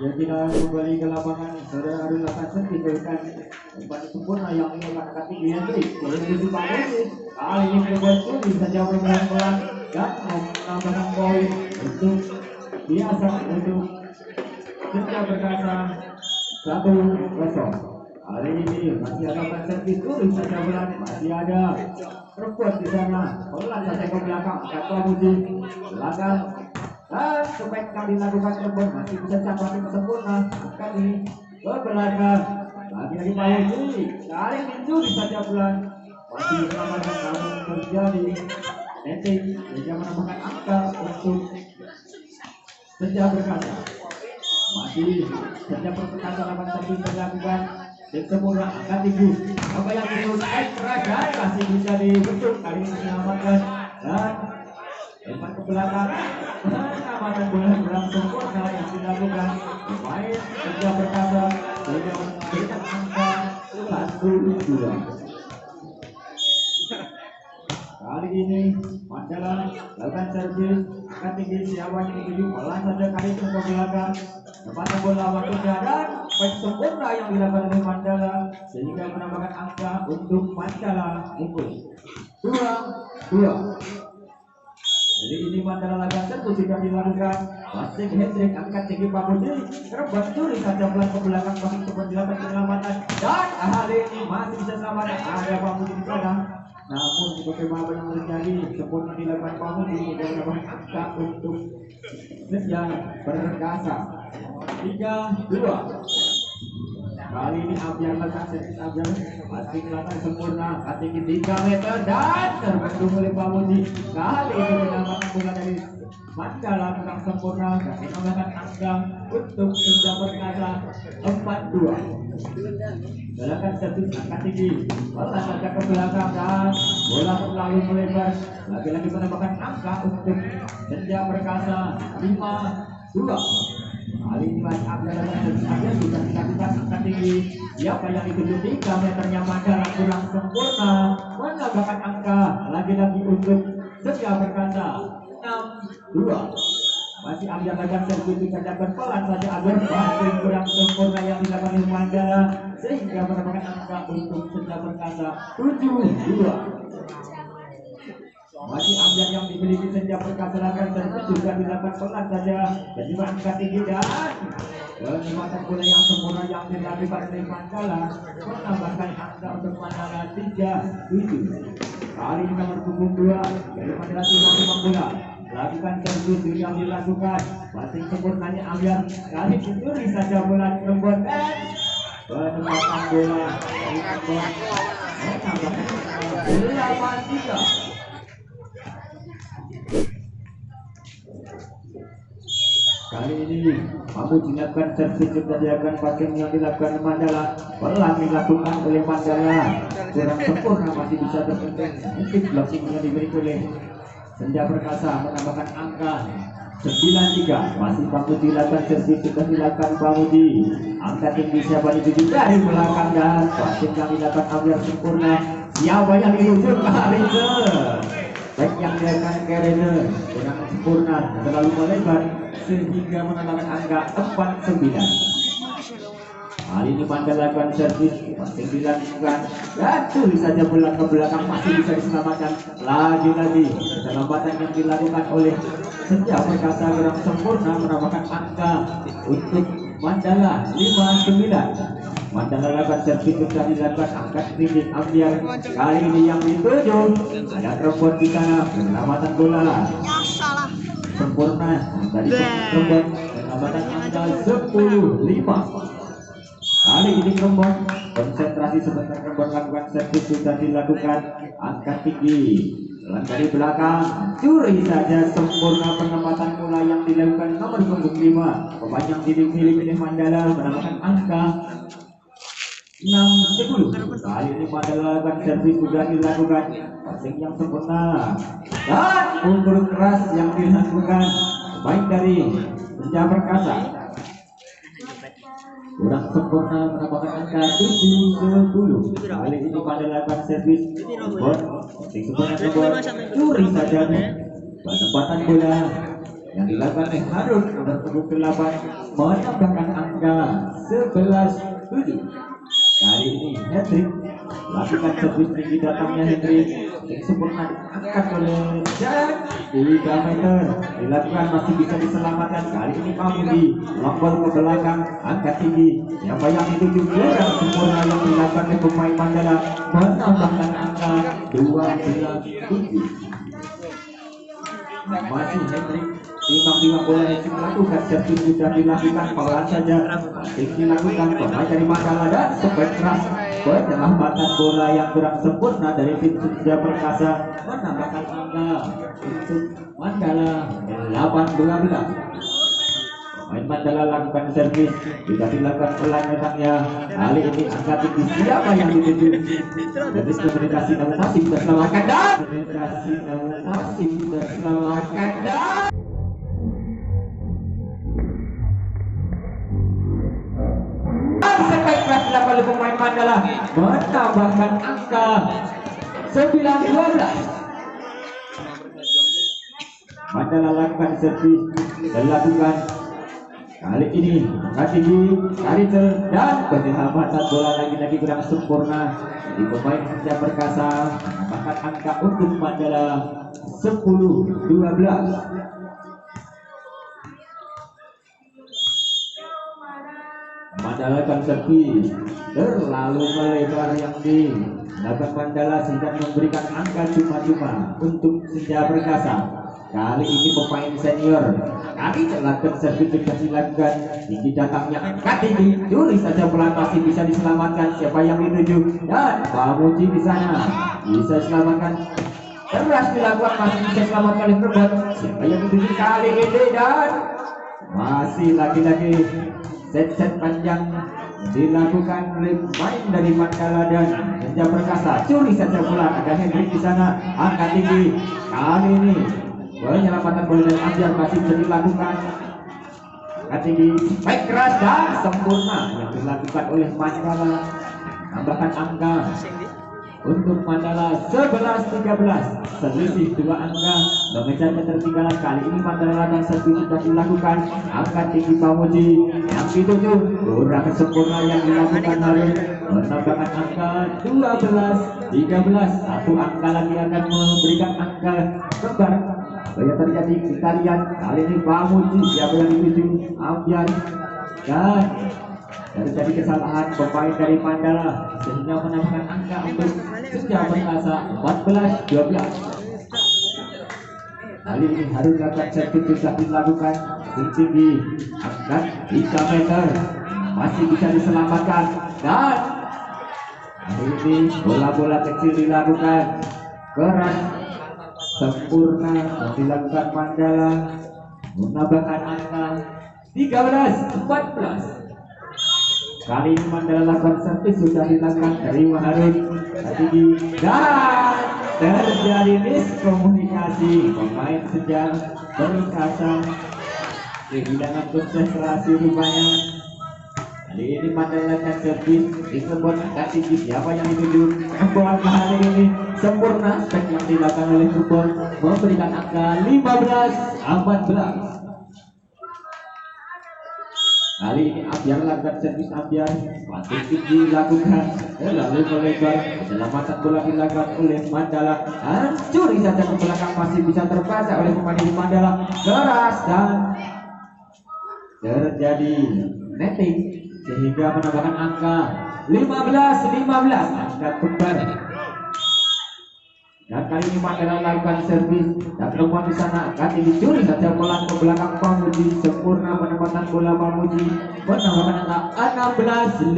Ya kita kembali ke lapangan. Saudara Arul akan tinggalkan umpan sempurna yang menggunakan tinggi Hendrik. Posisi Pamuji kali ini berbentuk bisa jauh pelan-pelan dan menambahkan poin untuk biasa untuk Senja Perkasa 1-0. Kali ini masih ada servis tulis saja berat, masih ada perempuan di sana. Pelan saja ke belakang, kata Budi belakang dan sebaiknya dilakukan perempuan masih bisa capai sempurna. Kali ke belakang lagi-lagi Pak Budi. Kali ini tulis saja berat, masih selamatkan namun terjadi netting sehingga menambahkan angka untuk Senja Perkasa. Masih Senja Perkasa lawan servis dilakukan. Dan semula angkat tinggi. Apa yang diurus ekstra dan masih bisa dibentuk kali ini menyelamatkan dan lempar ke belakang. Penyelamatan bola kurang sempurna yang dilakukan pemain Senja Perkasa sehingga memberikan angka 1-2. Kali ini Mandala lakukan servis angkat tinggi siapa yang dituju pelan saja kali itu ke belakang. Tempatan bola waktunya dan baik sempurna yang dilakukan oleh Mandala sehingga menambahkan angka untuk Mandala unggul 2-2. Jadi ini Mandala lakukan servis sudah dilakukan. Wasik Hendrik angkat tinggi Pak Budi terbang curi saja pelan ke belakang masih sempat dilakukan penyelamatan dan kali ini masih bisa selamatkan ada Pak Budi di sana. Namun bagaimana yang terjadi sempurna dilakukan Pak Budi dan menambahkan angka untuk Senja Perkasa 3-2. Kali ini Abiar lakukan servis Abiar masih kelihatan sempurna tinggi 3 meter dan terbentuk oleh Pak Budi. Kali ini menyelamatkan bola dari Mandala kurang sempurna dan menambahkan angka untuk Senja Perkasa 4-2. Gerakan servis angkat tinggi bola saja ke belakang dan bola terlalu melebar lagi-lagi menambahkan angka untuk Senja Perkasa 5-2. Kali ini masih Abdul saja sudah dilakukan angkat tinggi. Siapa yang dituju 3 meternya Mandala kurang sempurna menambahkan angka lagi-lagi untuk Senja Perkasa 6-2. Masih Abdul lakukan servis dikerjakan pelan saja agar masih kurang sempurna yang dilakukan oleh Mandala sehingga menambahkan angka untuk Senja Perkasa 7-2. Masih Amjad yang dimiliki Senja Perkasa lakukan servis juga dilakukan pelan saja dan juga angka tinggi dan penempatan bola yang sempurna yang dilakukan oleh Mandala menambahkan angka untuk Mandala 3-7. Kali ini nomor punggung 2 dari Mandala Timur bola lakukan servis yang dilakukan masih sempurnanya Amjad kali ini saja bola perempuan dan penempatan bola dari perempuan menambahkan 8-3. Kali ini mampu dilakukan servis juga dilakukan passing yang dilakukan Mandala pelan dilakukan oleh Mandala kurang sempurna masih bisa terpenting mungkin blocking yang diberikan oleh Senja Perkasa menambahkan angka 9-3. Masih mampu dilakukan servis juga dilakukan Bamudi angka tinggi siapa dituju dari belakang dan passing yang dilakukan Amir sempurna siapa yang dirujuk Harise baik yang dilakukan Kerene kurang sempurna terlalu melebar sehingga menambahkan angka 4-9. Kali ini Mandala lakukan servis masih dilakukan dan tulis saja bola ke belakang masih bisa diselamatkan lagi-lagi penyelamatan yang dilakukan oleh Senja Perkasa kurang sempurna menambahkan angka untuk Mandala 5-9. Mandala lakukan servis sudah dilakukan angkat tinggi Ambiar kali ini yang dituju ada perempuan di sana penyelamatan bola sempurna dari perempuan penambatan angka 10-5. Kali ini perempuan konsentrasi sebentar perempuan lakukan servis sudah dilakukan angkat tinggi dari belakang curi saja sempurna penempatan bola yang dilakukan nomor punggung 5 pemain yang dimiliki Mandala menambahkan angka 6-10. Kali ini Mandala lakukan servis sudah dilakukan passing yang sempurna dan unggul keras yang dilakukan baik dari Senja Perkasa kurang sempurna menambahkan angka 7-10. Kali ini Mandala lakukan servis passing sempurna curi saja penempatan bola yang dilakukan oleh Harun nomor punggung 8 menambahkan angka 11-7. Kali ini hat-trick, lakukan servis tinggi datangnya Hendrik yang sempurna diangkat oleh Jack 3 meter, dilakukan masih bisa diselamatkan. Kali ini Pamudi lompol ke belakang, angkat tinggi, siapa yang dituju kurang sempurna yang dilakukan oleh pemain Mandala menambahkan angka 12-7. Masih Hendrik timbang bola yang dilakukan, servis sudah dilakukan, pelan saja dilakukan pemain dari Mandala dan sempat keras penyelamatan bola yang kurang sempurna dari tim Senja Perkasa menambahkan angka untuk Mandala 8-12. Pemain Mandala lakukan servis, tidak dilakukan pelan metangnya. Kali ini angka tinggi, siapa yang dituju? Dari komunikasi namun masih bisa selamatkan dan komunikasi namun masih bisa selamatkan dan sebaik keras dilakukan oleh pemain Mandala menambahkan angka 9-12. Mandala lakukan servis dan lakukan kali ini angka tinggi, Karitel dan penyelamatan bola lagi-lagi kurang sempurna di pemain Senja Perkasa menambahkan angka untuk Mandala 10-12. Mandala akan servis terlalu melebar yang dilakukan Mandala sehingga memberikan angka cuma-cuma untuk Senja Perkasa. Kali ini pemain senior kali melakukan servis sudah dilakukan, tinggi datangnya angka tinggi, curi saja pelan masih bisa diselamatkan. Siapa yang dituju dan Pamuji di sana bisa diselamatkan, keras dilakukan masih bisa selamatkan oleh Kerbon. Siapa yang dituju kali ini dan masih lagi-lagi set panjang dilakukan oleh main dari Mandala dan Senja Perkasa, curi saja bola. Ada Hendrik di sana, angka tinggi. Kali ini penyelamatan bola dari Ambiar masih bisa dilakukan. Angka tinggi, baik keras dan sempurna yang dilakukan oleh Mandala. Tambahkan angka untuk Mandala 11-13, selisih 2 angka mengejar ketertinggalan. Kali ini Mandala dan servis sudah dilakukan, angka tinggi Pamuji yang dituju kurang sempurna yang dilakukan Harun menambahkan angka 12-13. Satu angka lagi akan memberikan angka kembar. Apa yang terjadi kita lihat. Kali ini Pamuji siapa yang dituju Ambiar dan terjadi kesalahan pemain dari Mandala sehingga menambahkan angka untuk Senja Perkasa 14-12. Kali ini harus lakukan servis sudah dilakukan, tinggi angkat 3 meter masih bisa diselamatkan dan kali ini bola-bola kecil dilakukan keras sempurna yang dilakukan Mandala menambahkan angka 13-14. Kali ini Mandala lakukan servis sudah dilakukan dari Harun tinggi dan terjadi miskomunikasi. Pemain Senja Perkasa kehilangan konsentrasi rupanya. Kali ini Mandala lakukan servis disebut angka tinggi, siapa yang dituju? Bola kali ini sempurna spek yang dilakukan oleh Kerbon memberikan angka 15-14. Kali ini Ambiar lakukan servis, Ambiar masih tinggi dilakukan lalu melebar, penyelamatan bola dilakukan oleh Mandala, curi saja ke belakang masih bisa terbaca oleh pemain di Mandala, keras dan terjadi netting sehingga menambahkan angka 15-15, angka kembar. Dan kali ini Mandala lakukan servis dan perempuan di sana akan dicuri saja bola ke belakang Pamuji, sempurna penempatan bola Pamuji menambahkan angka 16-15.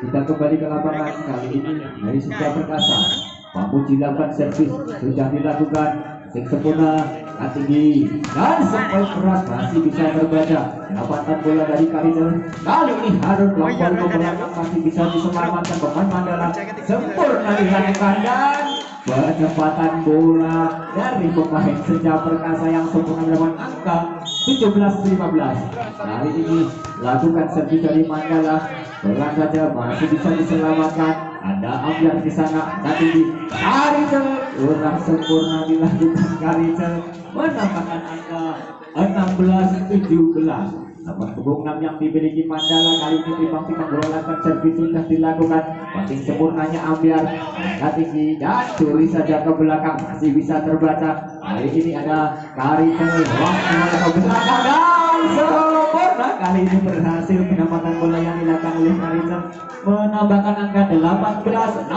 Kita kembali ke lapangan. Kali ini dari Senja Perkasa, Pamuji lakukan servis sudah dilakukan, sempurna tinggi dan sampai keras masih bisa terbaca. Pendapatan bola dari Karitel. Kali ini Harun lompol ke belakang masih bisa diselamatkan pemain Mandala, sempurna dilakukan dan penempatan bola dari pemain Senja Perkasa yang sempurna mendapatkan angka 17-15. Kali ini lakukan servis dari Mandala, pelan saja masih bisa diselamatkan. ada ambiar di sana. Tadi Karicel kurang sempurna dilakukan. Karicel menambahkan angka 16-17. Nomor punggung 6 yang dimiliki Mandala kali ini timbang-timbang bola servis sudah dilakukan. Passing sempurnanya ambiar angka tinggi dan curi saja ke belakang, masih bisa terbaca. Kali ini ada Karicel waktu ke belakang dan sempurna. Kali ini berhasil penempatan bola yang dilakukan oleh Karicel menambahkan angka 18-16.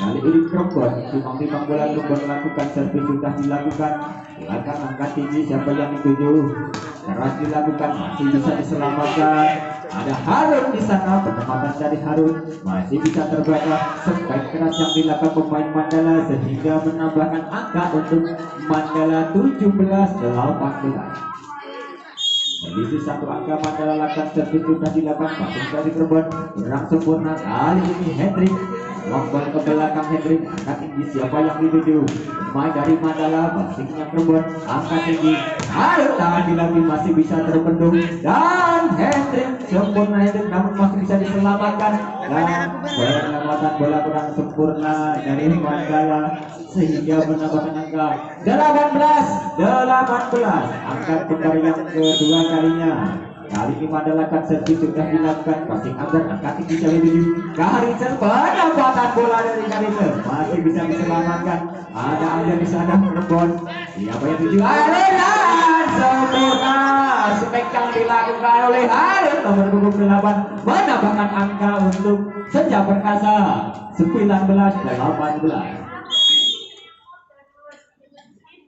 Kali ini Krebon timbang-timbang bola Krebon melakukan servis sudah dilakukan. Silakan angkat tinggi siapa yang dituju. Keras dilakukan, masih bisa diselamatkan. Ada Harun di sana, penempatan dari Harun masih bisa terbaca. Spike keras yang dilakukan pemain Mandala sehingga menambahkan angka untuk Mandala 17-18. Kondisi satu angka Mandala lakukan servis sudah dilakukan. Passing dari Krebon kurang sempurna. Kali ini Hendrik lompol ke belakang. Hendrik angkat tinggi siapa yang dituju. Pemain dari Mandala passingnya Krebon angkat tinggi. Lagi-lagi masih bisa terbendung dan Hendrik sempurna. Hendrik namun masih bisa diselamatkan dan penyelamatan bola kurang sempurna dari Mandala sehingga menambahkan angka 18-18. Angka kembali yang kedua kalinya. Kali ini Mandala akan servis sudah dilakukan. Passing angkat angka tinggi kali ini. Karicel penempatan bola dari Karicel masih bisa diselamatkan. Ada ambil di sana Krebon. Siapa yang tuju? Aliran sempurna. Spek yang dilakukan oleh Harun nomor punggung 8 menambahkan angka untuk Senja Perkasa 19-18.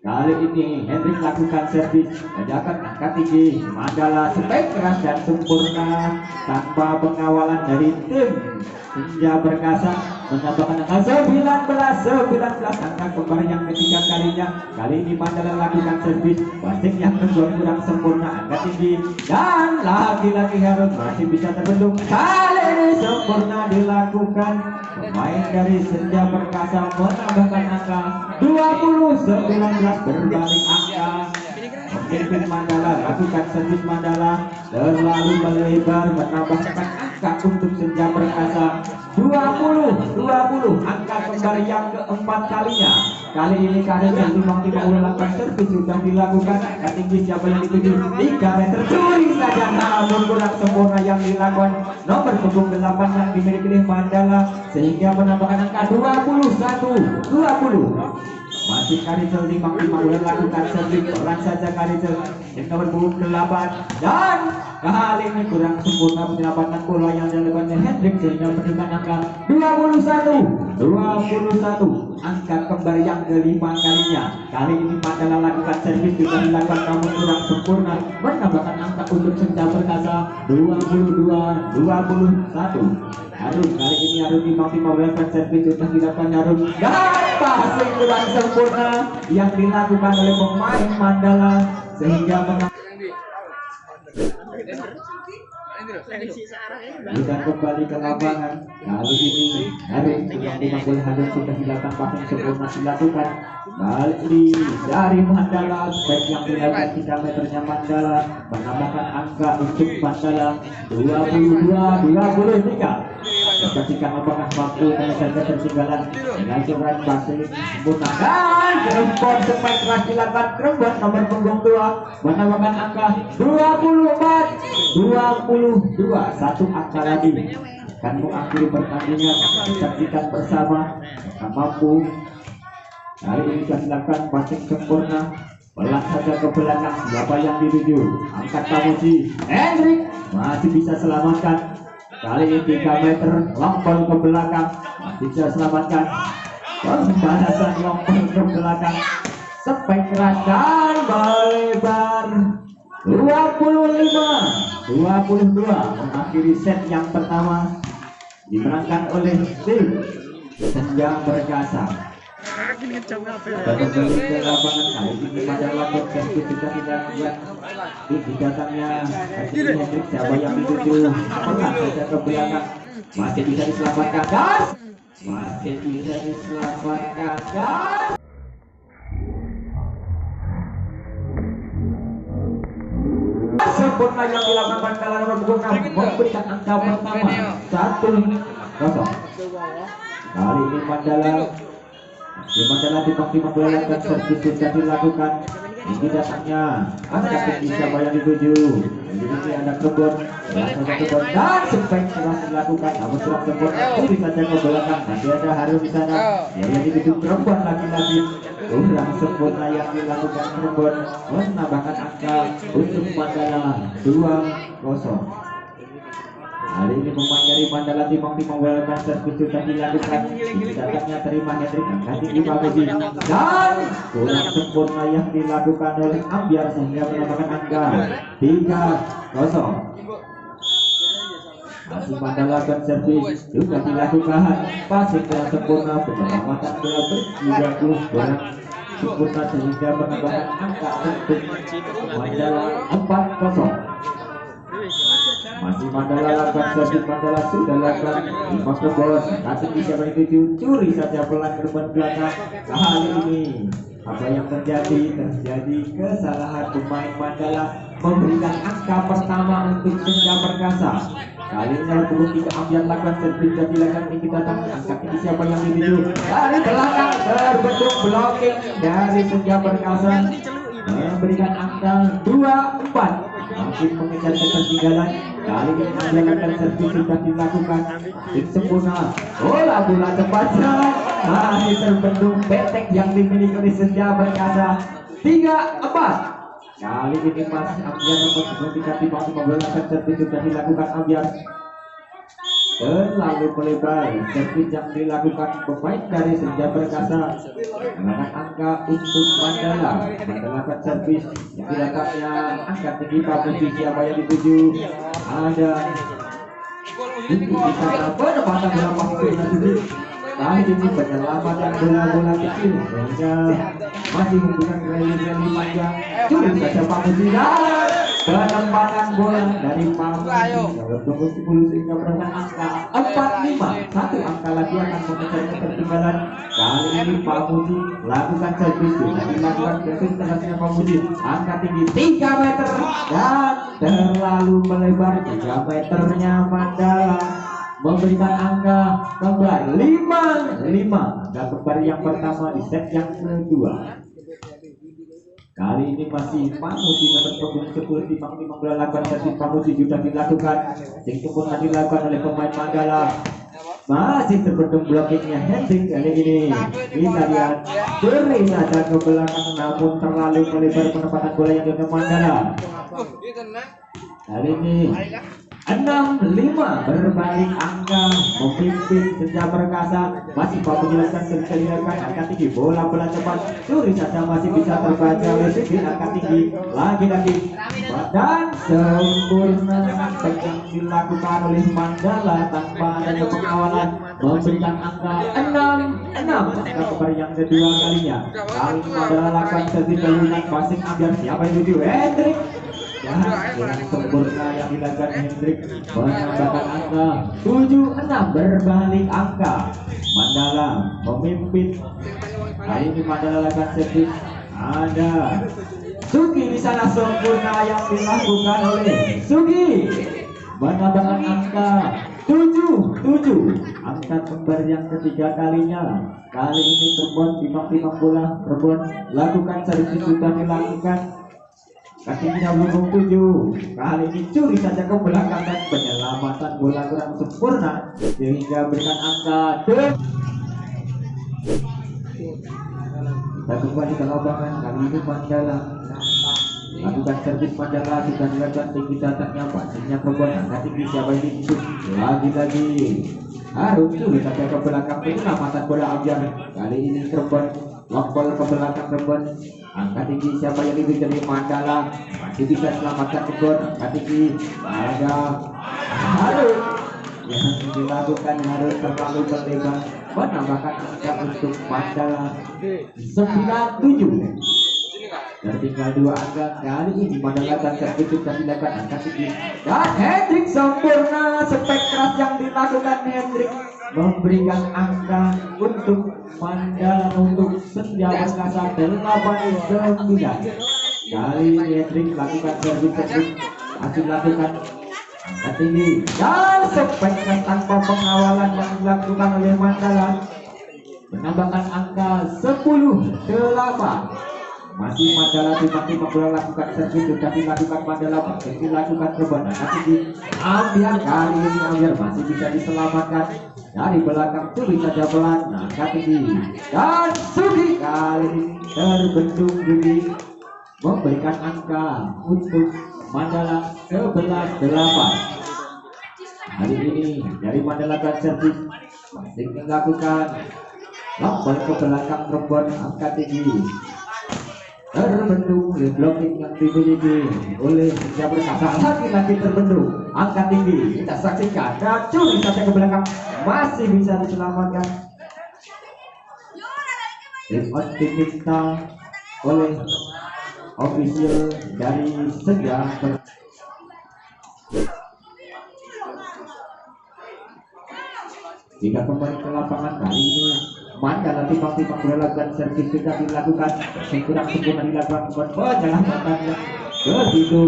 Kali ini Hendrik lakukan servis ajakan angka tinggi. Mandala spek keras dan sempurna tanpa pengawalan dari tim Senja Perkasa menambahkan angka 19-19. Angka kembali yang ketiga kalinya. Kali ini Mandala lakukan servis. Passing yang kedua kurang sempurna angka tinggi dan lagi-lagi Harun masih bisa terbendung. Kali ini sempurna dilakukan. Pemain dari Senja Perkasa menambahkan angka 20-19 berbalik angka. Pemimpin Mandala lakukan servis. Mandala terlalu melebar menambahkan angka untuk Senja Perkasa 20-20. Angka kembali yang keempat kalinya. Kali ini Karicel timbang-timbang melakukan servis sudah dilakukan. Angka tinggi siapa yang dituju? 3 meter curi saja namun kurang sempurna yang dilakukan nomor punggung 8 yang dimiliki oleh Mandala sehingga menambahkan angka 21-20. Masih Karicel timbang-timbang melakukan servis. Pelan saja Karicel yang nomor punggung 8 dan kali ini kurang sempurna penyelamatan bola yang dilakukan oleh Hendrik sehingga menunjukkan angka 21-21. Angka kembali yang kelima kalinya. Kali ini Mandala lakukan servis juga dilakukan namun kurang sempurna menambahkan angka untuk Senja Perkasa 22-21. Harun kali ini Harun timbang-timbang melakukan servis sudah dilakukan Harun dan passing kurang sempurna yang dilakukan oleh pemain Mandala sehingga bukan kembali ke lapangan. Kali ini Harun timbang-timbang oleh Harun sudah dilakukan passing sempurna dilakukan. Kali ini dari Mandala spek yang dilakukan 3 meternya Mandala menambahkan angka untuk Mandala 22-23. Ketika apakah waktu saja ketinggalan dengan surat passing sempurna dan Krebon spek keras dilakukan. Krebon nomor punggung 2 menambahkan angka 24-22. Satu angka lagi akan mengakhiri pertandingan. Saksikan bersama jika mampu. Kali ini sudah dilakukan passing sempurna. Pelan saja ke belakang siapa yang dituju. Angkat Tamuji. Hendrik masih bisa selamatkan. Kali ini 3 meter lompol ke belakang masih bisa selamatkan. Pembalasan lompol ke belakang. Spek keras dan melebar. 25-22 mengakhiri set yang pertama dimenangkan oleh tim Senja Perkasa. Kembali ke lapangan kali ini Mandala servis juga tidak buat di datangnya Hendrik siapa yang dituju. Pelan saja ke belakang masih bisa diselamatkan gas. Masih bisa diselamatkan gas. sempurna yang dilakukan Mandala nomor punggung 6 memberikan angka pertama 1-0. Kali ini Mandala timbang-timbang melakukan servis sudah dilakukan. Ini datangnya angka tinggi siapa yang dituju. Ini ada kebun dan sampai telah dilakukan. Namun sudah sempurna itu saja ke belakang. Nanti ada Harun di sana. Yang dituju perempuan lagi-lagi. Kurang sempurna yang dilakukan perempuan menambahkan angka untuk Mandala 2-0. Hari ini pemain dari Mandala timbang-timbang melakukan servis sudah dilakukan. Datangnya terima Hendrik nanti di Pamuji dan kurang sempurna yang dilakukan oleh Ambiar sehingga menambahkan angka 3-0. Masih Mandala akan servis sudah dilakukan. Pasir kurang sempurna penyelamatan bola berjiwa kurang sempurna sehingga menambahkan angka untuk Mandala 4-0. Masih Mandala lakukan servis. Mandala sudah lakukan 5 bos. Nanti bisa menuju curi saja pelan ke depan belakang. Kali ini apa yang terjadi kesalahan pemain Mandala memberikan angka pertama untuk Senja Perkasa. Kali ini belum kita ambil lakukan servis dan dilakukan ini datang angka ini siapa yang dituju dari belakang terbentuk blocking dari Senja Perkasa memberikan angka 2-4. Masih mengejar ketertinggalan. Kali ini melakukan servis sudah dilakukan. Sempurna bola cepat masih terbentuk betek yang dimiliki oleh Senja Perkasa 3-4. Kali ini masih Ambiar memperhatikan timbang-timbang melakukan servis sudah dilakukan. Ambiar terlalu melebar. Servis yang dilakukan pemain dari Senja Perkasa mengangkat angka untuk Mandala. Mandala akan servis yang dilakukannya angka tinggi Pamuji siapa yang dituju. Ada untuk di sana penempatan bola masuk. Kali ini penyelamatan bola-bola kecil sehingga masih menggunakan rally panjang. Curi saja Pamuji dan penempatan bola dari Pamuji bertunggu 10 sehingga berangkat angka 4-5. Satu angka lagi akan mengejar ketertinggalan. Kali ini Pamuji lakukan servis dan dilakukan servis terhadap Pamuji angka tinggi 3 meter dan terlalu melebar 3 meternya. Mandala memberikan angka kembar 5-5. Angka kembar yang pertama di set yang kedua. Kali ini masih Pamuji nomor punggung 10 timbang-timbang melakukan servis. Pamuji sudah dilakukan. Sing sempurna dilakukan oleh pemain Mandala. Masih terbentuk blockingnya Hendrik. Kali ini kita lihat beri saja ke belakang namun terlalu melebar penempatan bola yang dilakukan Mandala. Kali ini 6-5 berbalik angka memimpin Senja Perkasa. Masih Pamuji dilakukan servis angka tinggi bola cepat curi saja masih bisa terbaca oleh Sigi angka tinggi lagi-lagi dan sempurna yang dilakukan oleh Mandala tanpa adanya pengawalan memberikan angka 6-6. Angka kembar yang kedua kalinya. Kali ini Mandala lakukan servis dalunan passing Ambiar siapa yang dituju Hendrik. Dan kurang sempurna yang dilakukan Hendrik menambahkan angka 7-6 berbalik angka. Mandala memimpin. Kali ini Mandala lakukan servis. Ada Sugi di sana sempurna yang dilakukan oleh Sugi menambahkan angka 7-7. Angka kembar yang ketiga kalinya. Kali ini Cirebon timbang-timbang bola. Cirebon lakukan servis sudah dilakukan. Kakinya belum 7. Kali ini curi saja ke belakang dan penyelamatan bola kurang sempurna sehingga berikan angka 2. Kita kembali ke lapangan. Kali ini Mandala lakukan servis. Mandala sudah dilakukan tinggi datangnya pasirnya Cirebon angka tinggi siapa yang dituju lagi-lagi harus curi saja ke belakang penyelamatan bola Ambiar. Kali ini Cirebon lompol ke belakang Cirebon angka tinggi siapa yang dituju dari Mandala masih bisa selamatkan Cirebon angka tinggi ada harus yang dilakukan harus terlalu berlebar menambahkan angka untuk Mandala 9-7. Tertinggal 2 angka. Kali ini Mandala akan servis sudah dilakukan angka tinggi dan Hendrik sempurna. Spek keras yang dilakukan Hendrik memberikan angka untuk Mandala untuk Senja Perkasa 8-9. Kali ini Hendrik lakukan servis masih lakukan angkat tinggi dan sebaiknya tanpa pengawalan yang dilakukan oleh Mandala menambahkan angka 10-8. Masih Mandala tiba-tiba melakukan servis sudah dilakukan Mandala masih dilakukan perbuatan tinggi. Ambiar kali ini Ambiar masih bisa diselamatkan dari belakang Sugi saja pelan angkat tinggi dan Sugi kali ini terbendung Sugi memberikan angka untuk Mandala 11-8. Hari ini dari Mandala kan servis masih melakukan lompat ke belakang perempuan angkat tinggi terbendung di blocking yang dimiliki oleh Senja Perkasa. Lagi-lagi terbendung angkat tinggi, kita saksikan dan curi saja ke belakang masih bisa diselamatkan. Tim diminta oleh official dari Senja jika kembali ke lapangan kali ini Mandala tiba-tiba melakukan servis sudah dilakukan kurang sempurna dilakukan penyelamatan begitu.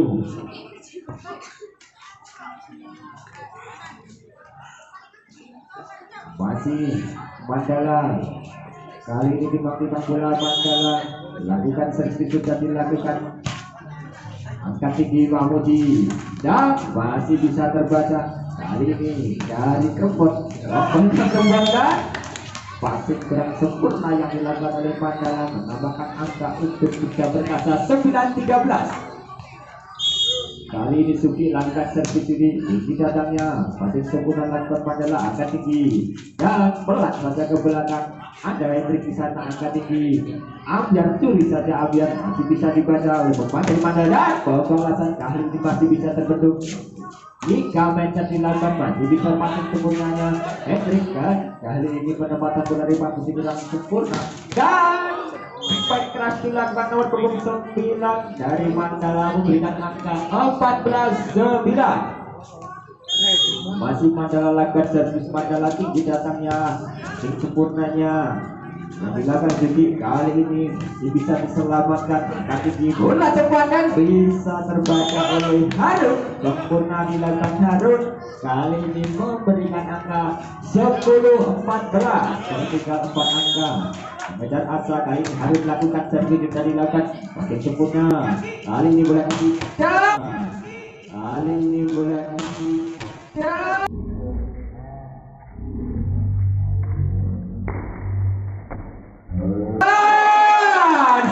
Masih Mandala kali ini tiba-tiba bola Mandala lakukan servis sudah dilakukan angkat tinggi Mahmudi dan masih bisa terbaca kali ini dari Kembon kembangkan pasir kurang sempurna yang dilakukan oleh Mandala menambahkan angka untuk Senja Perkasa 9-13. Kali ini Suki lakukan servis ini di datangnya pasir sempurna lakukan Mandala angkat tinggi dan pelan saja ke belakang. Ada Hendrik di sana angkat tinggi. Ambiar curi saja Ambiar masih bisa dibaca oleh pemain dari Mandala. Pembalasan kali ini masih bisa terbendung. Jika mencet dilakukan masih bisa masuk sempurnanya Hendrik kan kali ini penempatan bola dari masih kurang sempurna dan baik keras dilakukan nomor punggung 9 dari Mandala memberikan angka 14-9. Masih Mandala lakukan servis Mandala tinggi datangnya sempurnanya yang dilakukan Sugi kali ini bisa diselamatkan kaki bola cepat dan bisa terbaca oleh Harun. Sempurna dilakukan Harun kali ini memberikan angka 10-14 tertinggal 4 angka. Mengejar asa kali ini Harun lakukan servis juga dilakukan makin sempurna kali ini bola tinggi kali ini bola tinggi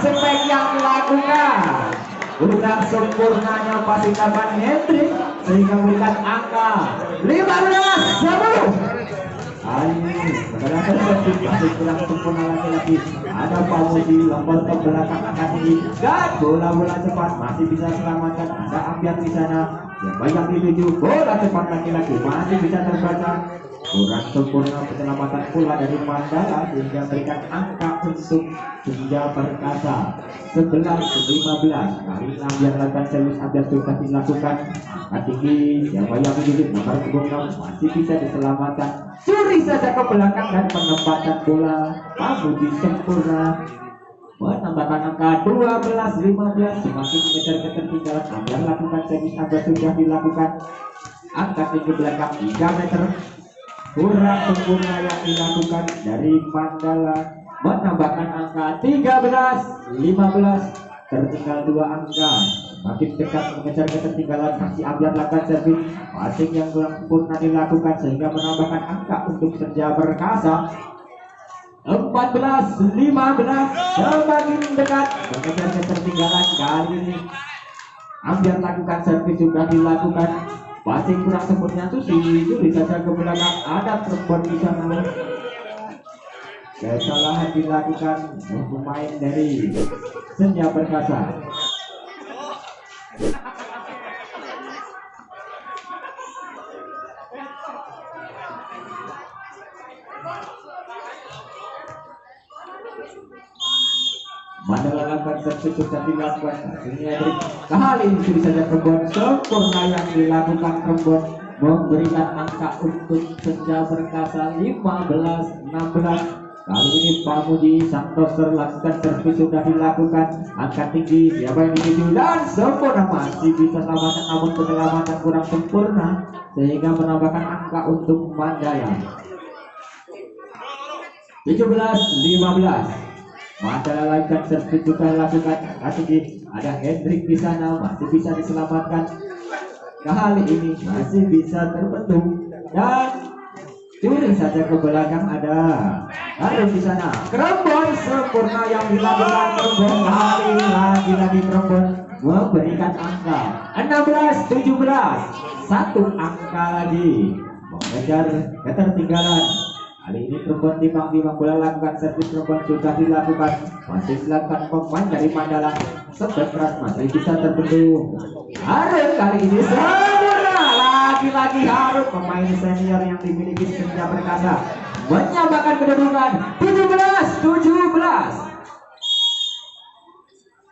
spek yang dilakukan kurang sempurnanya pasukan Hendrik sehingga memberikan angka 15-10. Kali ini berdasarkan servis masih kurang sempurna lagi ada Pamudi lompat ke belakang angkat tinggi dan bola-bola cepat masih bisa selamatkan. Ada Ambiar di sana yang banyak dituju bola cepat lagi masih bisa terbaca. Kurang sempurna penyelamatan pula dari Mandala sehingga berikan angka untuk Senja Perkasa 11-15. Kali ini Ambiar lakukan servis Ambiar sudah dilakukan angkat tinggi yang banyak dituju nomor punggung 6 masih bisa diselamatkan. Curi saja ke belakang dan penempatan bola Pamudi sempurna menambahkan angka 12-15 semakin mengejar ketertinggalan. Ambiar lakukan servis Ambiar sudah dilakukan angkat tinggi belakang 3 meter kurang sempurna yang dilakukan dari Mandala menambahkan angka 13-15 tertinggal 2 angka makin dekat mengejar ketertinggalan. Masih Ambiar lakukan servis passing yang kurang sempurna dilakukan sehingga menambahkan angka untuk Senja Perkasa 14-15 semakin dekat mengejar ketertinggalan. Kali ini Ambiar lakukan servis sudah dilakukan passing kurang sempurna itu saja ke belakang ada perempuan di sana. Kesalahan dilakukan pemain dari Senja Perkasa. Mandala lakukan servis sudah dilakukan. Ini Hendrik kali ini bisa saja perempuan sempurna yang dilakukan perempuan memberikan angka untuk Senja Perkasa 15-16 Kali ini Pamuji sang toser lakukan servis sudah dilakukan, angkat tinggi siapa yang dituju dan sempurna, masih bisa selamatkan namun penyelamatan kurang sempurna sehingga menambahkan angka untuk Mandala. 17-15. Mandala lakukan servis sudah dilakukan, angkat tinggi, ada Hendrik di sana masih bisa diselamatkan. Kali ini masih bisa terbentuk dan curi saja ke belakang, ada Harun di sana. Kerebon sempurna yang dilakukan Kerebon, kali lagi Kerebon memberikan angka 16-17, satu angka lagi mengejar ketertinggalan. Kali ini Kerebon timbang-timbang bola lakukan servis, Kerebon sudah dilakukan, masih dilakukan pemain dari Mandala, sebet keras masih bisa terbentuk. Harun kali ini sempurna, lagi-lagi Harun pemain senior yang dimiliki Senja Perkasa menyamakan kedudukan 17-17.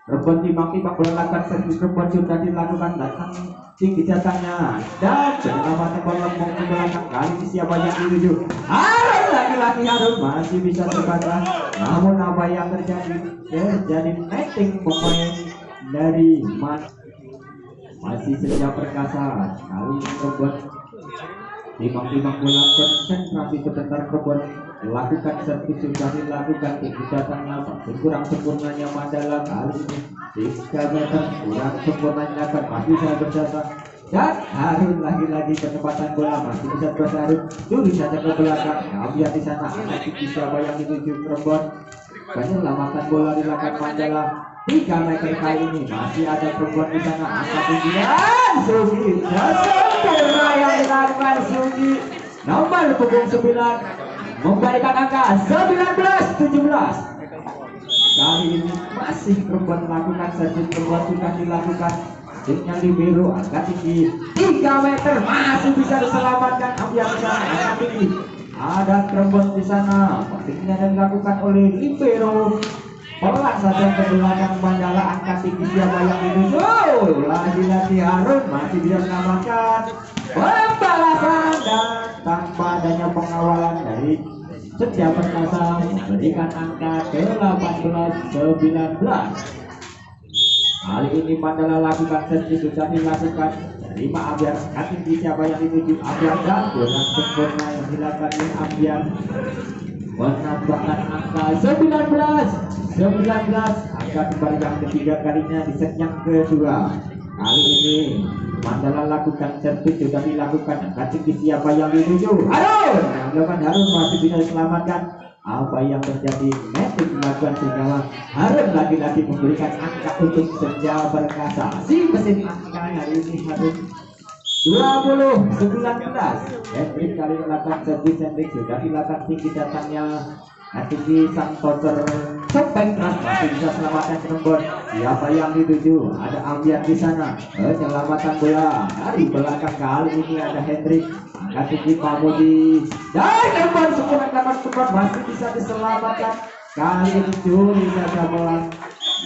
Kerebon timbang-timbang bola lakukan servis, Kerebon sudah dilakukan, datang tinggi jatahnya dan penyelamatan bola lempung ke belakang. Kali ini siapa yang dituju? Harun, lagi-lagi Harun masih bisa terbaca, namun apa yang terjadi netting pemain dari masih Senja Perkasa. Kali ini Kerebon timbang-timbang bola konsentrasi sebentar, Kerebon lakukan servis sudah dilakukan, tinggi datangnya kurang sempurnanya Mandala. Kali ini 3 meter kurang sempurnanya kan masih bisa berjasa, dan Harun lagi-lagi ketepatan bola masih bisa berjasa. Harun curi saja ke belakang, ambil di sana anak siapa yang dituju Kerebon, penyelamatan bola dilakukan Mandala. 3 meter kali ini masih ada Kerebon di sana, angkat tinggi dan Sugi sempurna yang dilakukan Sugi nomor punggung 9 memberikan angka 19-17. Kali ini masih Kerebon melakukan servis, Kerebon sudah dilakukan, timnya libero angkat tinggi 3 meter masih bisa diselamatkan, ambil di sana angkat tinggi, ada Kerebon di sana, timnya dilakukan oleh libero. Pelan saja ke belakang Mandala, angkat tinggi siapa yang dituju? Lagi-lagi Harun masih bisa selamatkan. Pembalasan dan tanpa adanya pengawalan dari Senja Perkasa memberikan angka 18-19. Kali ini Mandala lakukan servis sudah dilakukan, terima Ambiar, angkat tinggi siapa yang dituju? Ambiar dan kurang sempurna yang dilakukan oleh Ambiar menambahkan angka 19-19, angka kembali yang ketiga kalinya di set yang kedua. Kali ini Mandala lakukan servis sudah dilakukan, angkat tinggi siapa yang dituju? Harun, yang dilakukan Harun masih bisa diselamatkan. Apa yang terjadi? Netting dilakukan sehingga Harun lagi-lagi memberikan angka untuk Senja Perkasa. Si mesin angka hari ini Harun 20-19. Hendrik kali melakukan servis, Hendrik sudah dilakukan tinggi datangnya, tinggi sang toser sampai keras masih bisa selamatkan Kerebon. Siapa yang dituju? Ada Ambiar di sana, penyelamatan bola dari belakang. Kali ini ada Hendrik, angkat tinggi Pamuji dan Kerebon sempurna dapat Kerebon masih bisa diselamatkan. Kali ini curi saja bola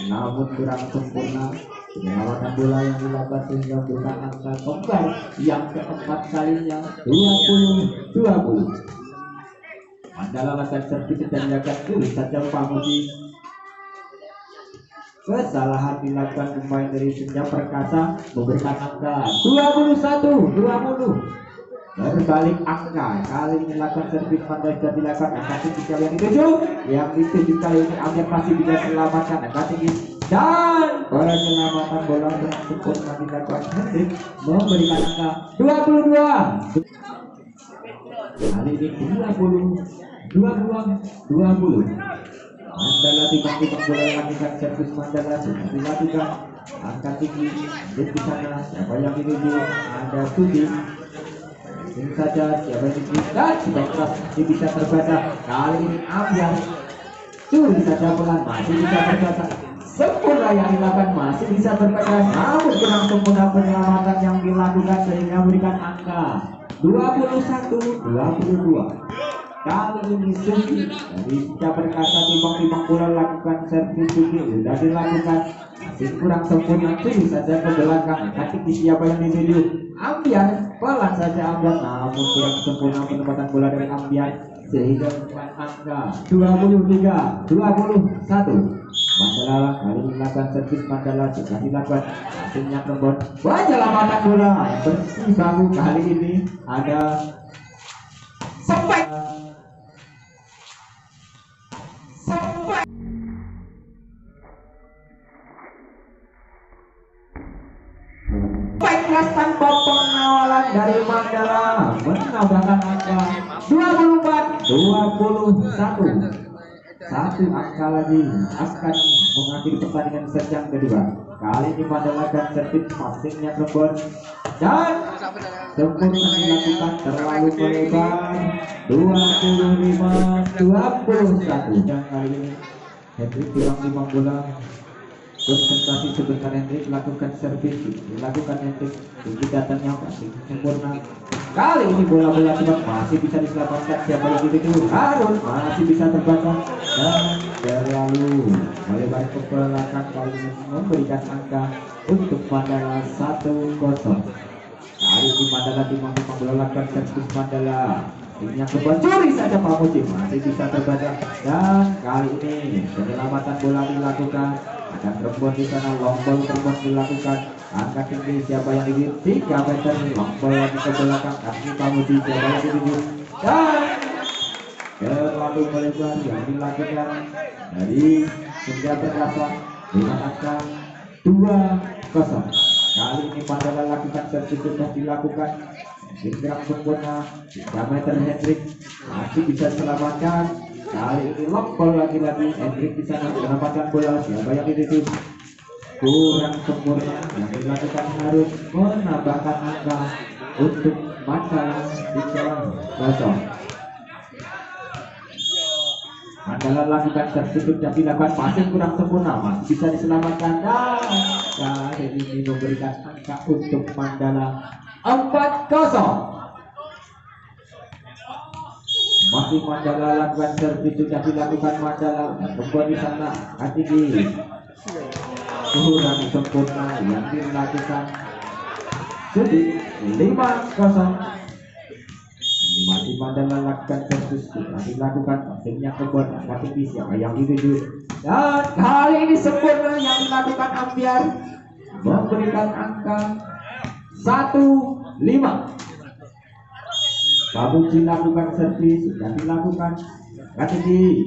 namun kurang sempurna. Penyelamatan bola yang dilakukan sehingga bukan angka kembali yang keempat kalinya 20-20. Mandala lakukan servis dan dilakukan tulis saja Pamuji. Kesalahan dilakukan pemain dari Senja Perkasa memberikan angka 21-20. Berbalik angka, kali ini lakukan servis Mandala sudah dilakukan, angka tinggi yang dituju. Yang dituju kali ini Amir masih bisa selamatkan, angka tinggi dan penyelamatan bola dengan sempurna dilakukan Hendrik memberikan angka 22. Kali ini 20. Mandala tiba-tiba bola lakukan servis, Mandala sudah dilakukan, angka tinggi di sana siapa yang dituju? Ada Sugi. Ini saja siapa yang dituju dan sudah keras bisa terbaca. Kali ini Amir curi saja pelan masih bisa terbaca. Sempurna yang dilakukan masih bisa berbaca, namun kurang sempurna penyelamatan yang dilakukan sehingga memberikan angka 21-22. Kali ini Sugi dari Senja Perkasa timbang-timbang bola lakukan servis, Sugi sudah dilakukan, masih kurang sempurna, curi saja ke belakang, angkat tinggi siapa yang dituju? Ambiar, pelan saja Ambiar, namun kurang sempurna penempatan bola dari Ambiar sehingga dengan angka 23-21. Mandala kali ini melakukan servis. Mandala sudah dilakukan hasilnya kembon penyelamatan bola yang bersih baru. Kali ini ada sampai kelas tanpa pengawalan dari Mandala menambahkan angka 24-21. Satu angka lagi akan mengakhiri pertandingan set yang kedua. Kali ini Mandala akan servis passingnya kembon dan sempurna dilakukan terlalu melebar 25-21. Dan kali ini Hendrik kurang 5 bola. Konsentrasi sebentar Hendrik lakukan servis, dilakukan Hendrik tinggi datangnya masih sempurna. Kali ini bola-bola cepat masih bisa diselamatkan. Siapa yang itu Harun masih bisa terbaca dan terlalu melebar ke belakang. Kali ini memberikan angka untuk Mandala 1-0. Kali ini Mandala timang-timang bola lakukan servis. Mandala ini yang curi saja Pamuji masih bisa terbaca dan kali ini penyelamatan bola dilakukan. Akan terbon di sana, long ball terbon dilakukan. Angkat tinggi siapa yang di 3 meter, long ball lagi ke belakang. Kaki Pamuji siapa yang di dan terlalu melebar yang dilakukan dari hingga berasa dengan angka 2-0. Kali ini Mandala lakukan servis sudah dilakukan. Gerak sempurna 3 meter Hendrik masih bisa diselamatkan. Kali ini long ball lagi-lagi Hendrik di sana menyelamatkan bola. Siapa yang itu kurang sempurna yang dilakukan harus menambahkan angka untuk Mandala 3-0. Mandala lakukan servis sudah dilakukan, passing kurang sempurna masih bisa diselamatkan dan kali ini memberikan angka untuk Mandala 4-0. Masih Mandala lakukan servis sudah dilakukan. Mandala kembali di sana tinggi kurang sempurna yang dilakukan. Jadi 5-0. Masih Mandala lakukan servis sudah dilakukan. Passingnya kembali angkat tinggi siapa yang dituju dan kali ini sempurna yang dilakukan Ambiar memberikan angka 1-5. Pamuji lakukan servis sudah dilakukan. Tinggi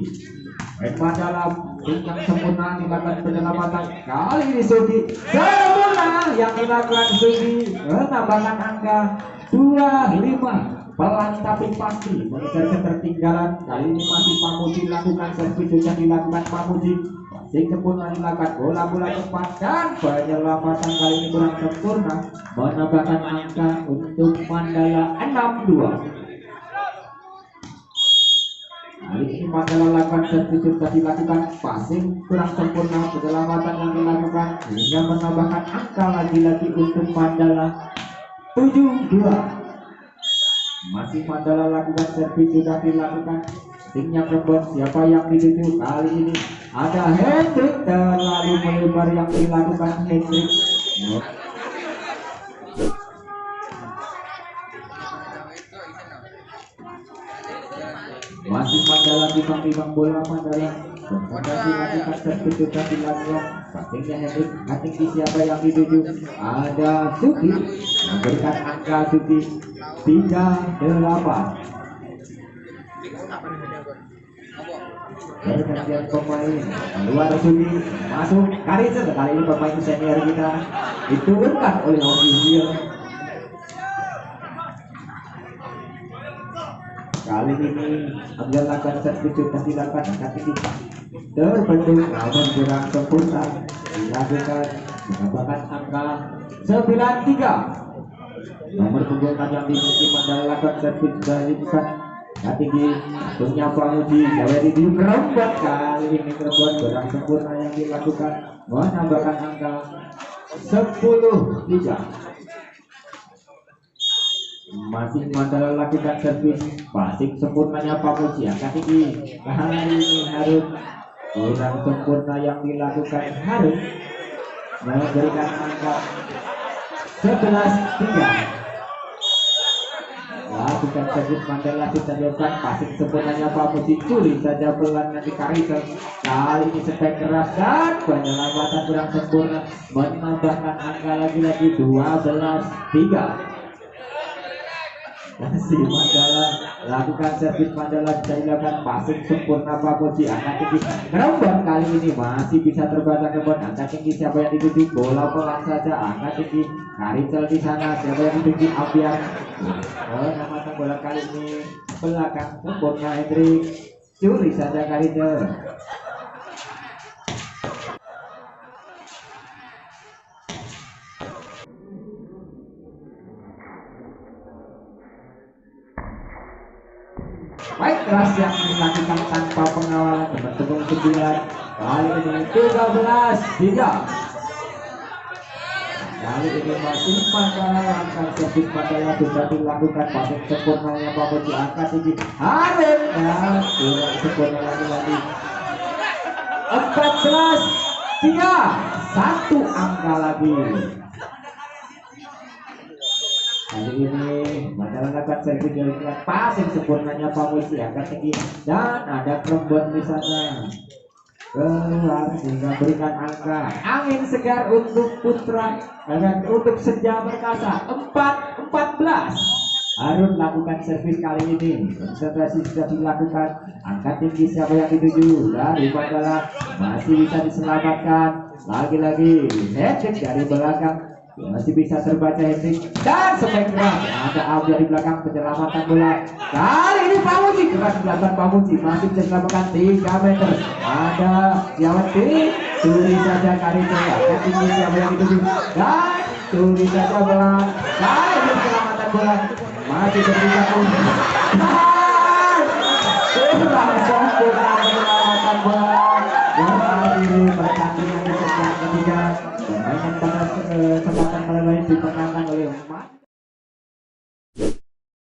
Mandala dengan sempurna dilakukan penyelamatan. Kali ini Sugi sempurna yang dilakukan. Sugi menambahkan angka 25. Pelan tapi pasti mengejar ketertinggalan. Kali ini masih Pamuji lakukan servis sudah dilakukan. Pamuji masih sempurna dilakukan. Bola-bola cepat dan penyelamatan kali ini kurang sempurna menambahkan angka untuk Mandala 6-2. Kali ini Mandala lakukan servis sudah dilakukan. Passing kurang sempurna, penyelamatan yang dilakukan hingga menambahkan angka lagi-lagi untuk Mandala 7-2. Masih Mandala lakukan servis sudah dilakukan. Tingnya kembali siapa yang dituju kali ini ada Hendrik, terlalu melebar yang dilakukan Hendrik. Masih Mandala timbang-timbang bola. Mandala sudah dilakukan servis sudah dilakukan. Passingnya Hendrik tinggi siapa yang dituju ada Sugi memberikan angka Sugi 3-8. Pergantian pemain keluar Sugi masuk Karizer. Kali ini pemain senior kita diturunkan oleh official. Kali ini ambil lakukan servis sudah dilakukan. Angkat tinggi terbentuk namun kurang sempurna dilakukan menambahkan angka 9-3. Nomor punggung yang dimiliki Mandala lakukan servis dari dekat tinggi punya Pamuji Jawedi di kerembak. Kali ini terbuat kurang sempurna yang dilakukan menambahkan angka 10-3. Masih Mandala lakukan servis passing sempurnanya Pamuji angkat tinggi. Kali ini harus kurang sempurna yang dilakukan. Harus memberikan angka 11-3. lakukan servis Mandala dilakukan passing sempurnanya Pak Muji curi saja pelan nanti Karisel kali ini sepak keras dan penyelamatan kurang sempurna menambahkan angka lagi-lagi 12-3. Masih Mandala lakukan servis Mandala dilakukan passing sempurna Pak Muji angka tinggi Rembang kali ini masih bisa terbaca ke bawah angka tinggi siapa yang dituju bola pelan saja angka tinggi Karisel di sana siapa yang dituju Ambiar penyelamatan bola kali ini belakang sempurna Hendrik curi saja Karisel. Baik keras yang dilakukan tanpa pengawalan teman-teman 9 kali ini 13-3. Kali ini masih Mandala langkah servis Mandala sudah dilakukan passing sempurnanya Pak Muji angka tinggi Harun dan kurang sempurna lagi 14-3 satu angka lagi. Kali ini Mandala lakukan servis dengan passing sempurnanya Pak Muji angka tinggi dan ada Krembon di sana keluar sehingga berikan angka angin segar untuk Putra dan untuk Senja Perkasa 4-14. Harun lakukan servis kali ini konsentrasi sudah dilakukan angka tinggi siapa yang dituju dari Mandala masih bisa diselamatkan lagi-lagi Hendrik dari belakang masih bisa terbaca Hendrik dan sepak keras ada Abdi dari belakang penyelamatan bola kali ini Pak Muji keras dilakukan Pak Muji masih bisa diselamatkan 3 meter ada Yawati curi saja Karisel angka tinggi siapa yang dituju dan curi saja bola kali ini penyelamatan bola masih tersisa pun kurang sempurna penyelamatan bola mengakhiri pertandingan di set ketiga. Permainan pada kesempatan kali ini dimenangkan oleh Mas